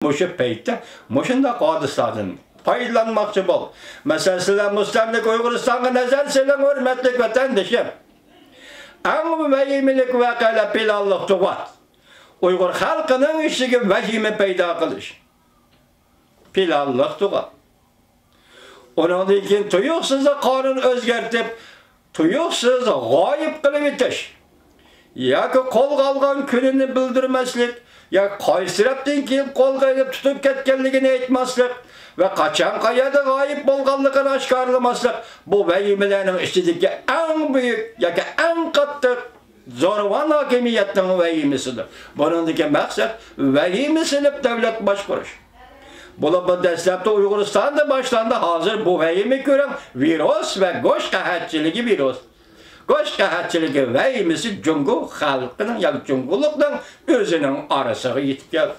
Muşu peytте, muşunda qadısladın. Paylanmakçı bol. Mesela sizler Müslimlik Uyguristan'a nazar silen hürmetlik vatandaşım. En vehimilik vakayla pilallık tuvat. Uygur halkının işi vehimi peyda kılış. Pilallık tuvat. Onun için tuyuksuzda kanun özgertip, tuyuksuzda gayip kılıp itiş. Ya ki kol kalgan gününü bildirmeslik, ya kaysıraptın ki kol kayıp tutup ketkenligini etmezlik ve kaçan kayada gayip bolganlıkını aşkarlamaslık bu vehimelerin içindeki en büyük ya ki en katlı zorvan hakimiyetin vehimisidir. Bunundaki maksat vehimi silip devlet başkuruş. Bu destekte Uyguristan'da başlandı hazır bu vehimi gören virüs ve goş kahatçılığı virüs. Goş kahatçılığı vehimisi Cungu halkının ya Cunguluk'tan özünün arasına yitip geldi.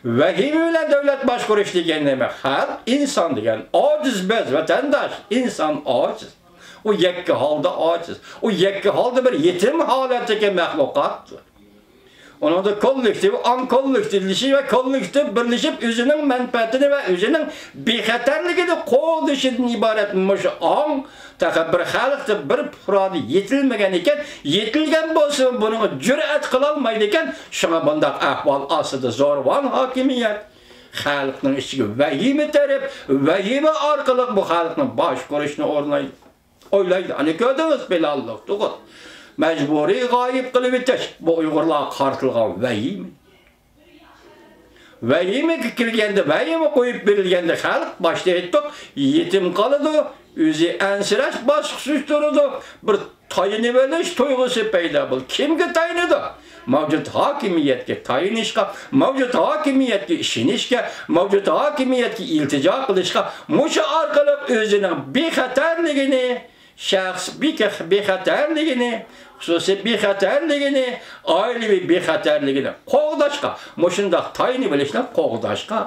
Vehimi ile devlet başkuruş degen demek. Halk insan degen. Aciz bez vatandaş. İnsan aciz. O yekki halda aciz. O yekki halda bir yetim haletdeki mahlukattır. Onun da kollektif, ankollektifleşi ve kollektif birleşip özünün menfaatini ve özünün bexatarligini qo'llashdan ibaretmiş an bir halkda bir puradi yetilmegen eken, yetilgen bolsa bunu cüret kılolmaydı eken, şuna bundak ahval aslida zorvan hakimiyet. Halkning ichiga vahima terip, vahima orqali bu halkning bosh ko'rishni o'ylaydi. Ana ko'rdingiz belalliq to'g'ri. Mecburi gayip kılıp itiş. Bu Uygurlar kartılgan vehimi. Vehimi kirgende, vehimi koyup verilgende halk başta ettik. Yetim kalıdı, üzü ensiraş baskısız durdu. Bir tayini veriş tuygusu peyda bul. Kimge tayinidir? Mevcut hakimiyetke tayinişka, mevcut hakimiyetke işinişke, mevcut hakimiyetke iltica kılışka, muşu arkalık özünün bexatarligini, şahs bexatarligini, xususiy bexatarligini, ailevi bexatarligini qo'g'dashga, mushundaq tayini bilishni qo'g'dashga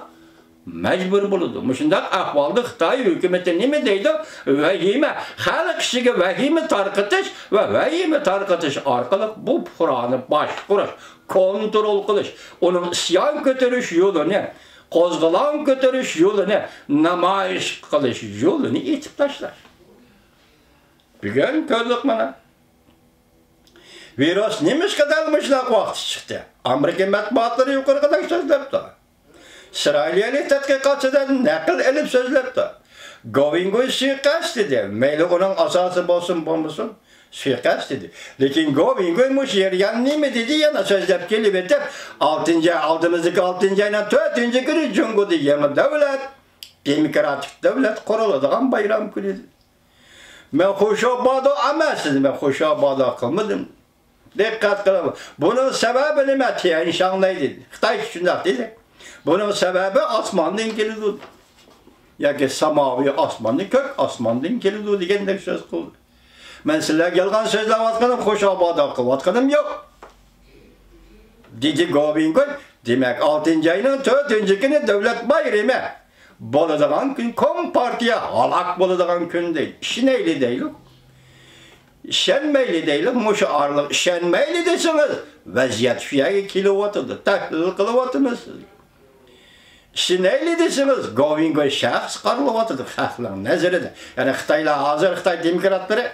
majbur bo'ladi. Mushundaq ahvolda Xitoy hukumati nima deydi? Vahima, xalq ishiga vahima tarqatish va vahima tarqatish orqali bu fuqaroni boshqarish, kontrol qilish, uning isyon ko'tarish yo'lini, qo'zg'olon ko'tarish yo'lini, namoyish qilish yo'lini etib tashlash. Bugun ko'rdik mana. Virüs neymiş kadarmışlar vakti çıktı. Amerika matbuatları yukarıdan sözlepti. İsrailiyeli tetkikatçıdan nakil elip sözlepti. Govingoy suikast dedi. Meyli onun asası bolsun bulmasın. Suikast dedi. Lekin Govingoy muş yergen ne mi dedi yana sözlep gelip etip 6. ayına 4. günü Cungu'da yeni devlet, demokratik devlet kurulduğun bayram günüdür. Ben Xo'shabodda emasdim, ben Xo'shabodda qilmadim. Dikkat kılın. Bunun sebebi nima? Tianşanlaydı. Xitoy shunday dedi. Bunun sebebi osmondan keladi. Yoki samoviy osmondan ko'k osmondan keladi degandek so'z qildi. Men sizlarga yolg'on so'zlayotganim Xo'shabodda qilayotganim yo'q. Dedi Govingoy. Demak 6. ayning 4. kuni davlat bayrami bo'ladigan kun, Kompartiya halok bo'ladigan kun deydi. Ishnayli deydi. İşenmeyli değilim, muşu ağırlık işenmeyli desiniz. Vaziyet şuyaya kilovatıdır, tahlil kılıvatınız. İşenmeyli desiniz, Govingoy şahs karılıvatıdır, halkların neziride. Yani Xitaylar hazır, Xitay demokratları